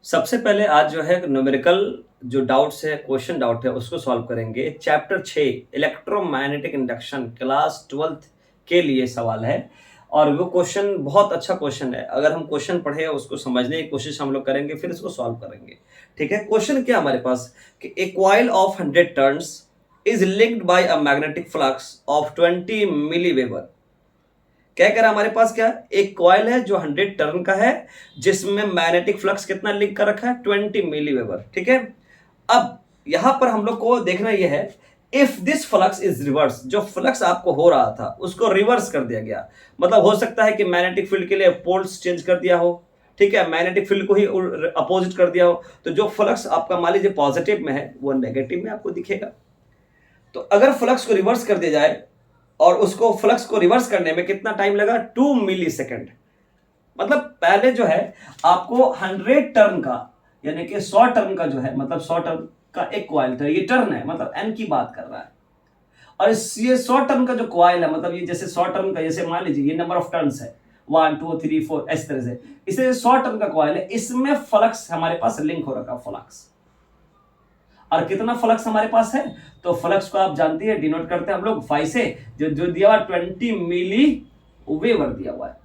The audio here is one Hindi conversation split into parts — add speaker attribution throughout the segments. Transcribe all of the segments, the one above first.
Speaker 1: सबसे पहले आज जो है न्यूमेरिकल जो डाउट्स है, क्वेश्चन डाउट है, उसको सॉल्व करेंगे। Chapter 6 electromagnetic induction class 12th के लिए सवाल है और वो क्वेश्चन बहुत अच्छा क्वेश्चन है। अगर हम क्वेश्चन पढ़े उसको समझने की कोशिश हम लोग करेंगे, फिर इसको सॉल्व करेंगे। ठीक है, क्वेश्चन क्या हमारे पास कि a coil of 100 turns is linked by a magnetic flux of 20 milliweber. क्या कह रहा है हमारे पास, क्या एक कॉइल है जो 100 टर्न का है जिसमें मैग्नेटिक फ्लक्स कितना लिंक कर रखा है 20 मिलीवेबर। ठीक है, अब यहां पर हम लोग को देखना यह है if this flux is reverse, जो फ्लक्स आपको हो रहा था उसको रिवर्स कर दिया गया। मतलब हो सकता है कि मैग्नेटिक फील्ड के लिए पोल्स चेंज कर दिया हो, ठीक है, मैग्नेटिक फील्ड को ही अपोजिट कर दिया हो, तो जो फ्लक्स आपका मान लीजिए पॉजिटिव में है वो नेगेटिव में आपको दिखेगा। तो अगर फ्लक्स को रिवर्स कर दिया जाए और उसको फ्लक्स को रिवर्स करने में कितना टाइम लगा 2 मिली सेकेंड। मतलब पहले जो है आपको 100 टर्न का यानी कि 100 टर्न का जो है, मतलब 100 टर्न का एक कॉइल था, ये टर्न है मतलब एन की बात कर रहा है। और ये 100 टर्न का जो कॉइल है, मतलब ये जैसे 100 टर्न का, जैसे मान लीजिए ये नंबर ऑफ टर्न्स है 1 2 3 4 इस तरह से, इसे 100 टर्न का कॉइल है, इसमें फ्लक्स हमारे पास लिंक हो रखा फ्लक्स। और कितना फ्लक्स हमारे पास है, तो फ्लक्स को आप जानते हैं डिनोट करते हैं हम लोग फाई से, जो दिया हुआ 20 मिली वेबर दिया हुआ है।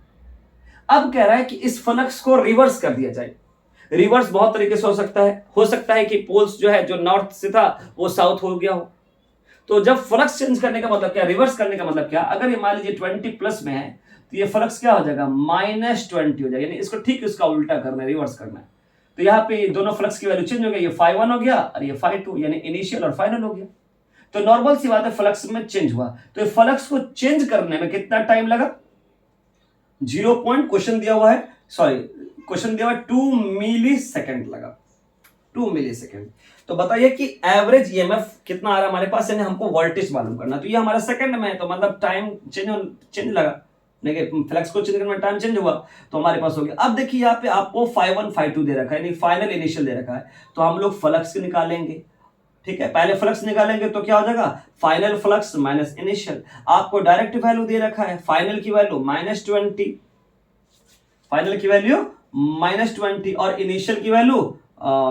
Speaker 1: अब कह रहा है कि इस फ्लक्स को रिवर्स कर दिया जाए। रिवर्स बहुत तरीके से हो सकता है कि पोल्स जो है, जो नॉर्थ से था वो साउथ हो गया हो। तो जब फ्लक्स चेंज करने का मतलब क्या, रिवर्स करने का मतलब क्या, अगर ये मान लीजिए 20 प्लस में है तो ये फ्लक्स क्या हो जाएगा -20 हो जाएगा, यानी इसको ठीक इसका उल्टा करना है, रिवर्स करना है। तो यहाँ पे दोनों फ्लक्स की वैल्यू चेंज हो गई, ये φ1 हो गया और ये φ2, यानी इनिशियल और फाइनल हो गया। तो नॉर्मल सी बात है, फ्लक्स में चेंज हुआ, तो फ्लक्स को चेंज करने में कितना टाइम लगा, 0 पॉइंट क्वेश्चन दिया हुआ है, सॉरी क्वेश्चन दिया हुआ है 2 मिली सेकेंड लगा, 2 मिली सेकेंड। तो बताइए कि एवरेज ईएमएफ कितना आ रहा है हमारे पास, यानी हमको वोल्टेज मालूम करना। तो ये हमारा सेकंड में है, तो मतलब टाइम चेंज लगा, देखिए फ्लक्स को चेंज करने में टाइम चेंज हुआ, तो हमारे पास हो गया। अब देखिए यहाँ पे आपको φ1 φ2 दे रखा है, यानी फाइनल इनिशियल दे रखा है, तो हम लोग फ्लक्स निकालेंगे। ठीक है, पहले फ्लक्स निकालेंगे तो क्या हो जाएगा, फाइनल फ्लक्स माइनस इनिशियल। आपको डायरेक्ट वैल्यू दे रखा है, फाइनल की वैल्यू -20, फाइनल की वैल्यू -20 और इनिशियल की वैल्यू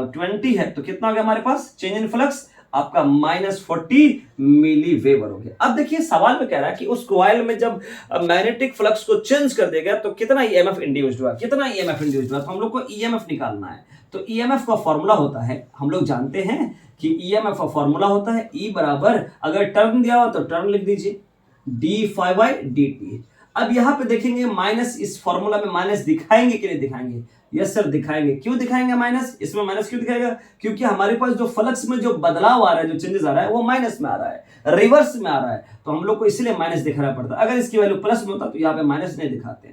Speaker 1: 20 है, तो कितना हो गया हमारे पास चेंज इन फ्लक्स आपका -40 मिली वेबर हो गया। अब देखिए सवाल में कह रहा है कि उस कॉइल में जब मैग्नेटिक फ्लक्स को चेंज कर देगा तो कितना ईएमएफ इंड्यूस्ड हुआ, कितना ईएमएफ इंड्यूस्ड हुआ, तो हम लोग को ईएमएफ निकालना है। तो ईएमएफ का फॉर्मूला होता है, हम लोग जानते हैं कि ईएमएफ का फॉर्मूला होता है ई बराबर, अगर टर्न दिया हो तो टर्न लिख दीजिए d∅dt। अब यहां पे देखेंगे माइनस, इस फॉर्मूला में माइनस दिखाएंगे कि नहीं दिखाएंगे, यस सर दिखाएंगे। क्यों दिखाएंगे माइनस, इसमें माइनस क्यों दिखाएगा, क्योंकि हमारे पास जो फ्लक्स में जो बदलाव आ रहा है, जो चेंजेस आ रहा है वो माइनस में आ रहा है, रिवर्स में आ रहा है, तो हम लोग को इसलिए माइनस दिखाना पड़ता है। अगर इसकी वैल्यू प्लस में होता तो यहाँ पे माइनस नहीं दिखाते।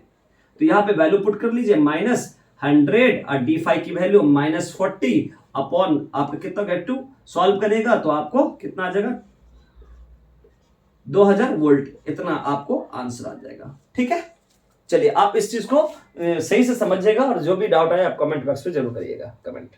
Speaker 1: तो यहाँ पे वैल्यू पुट कर लीजिए -100 और d∅ की वैल्यू -40 अपॉन आपका कितना गेट टू, सॉल्व करेगा तो आपको कितना आ जाएगा 2000 वोल्ट, इतना आपको आंसर आ जाएगा। ठीक है, चलिए आप इस चीज को सही से समझिएगा और जो भी डाउट आए आप कमेंट बॉक्स पे जरूर करिएगा कमेंट।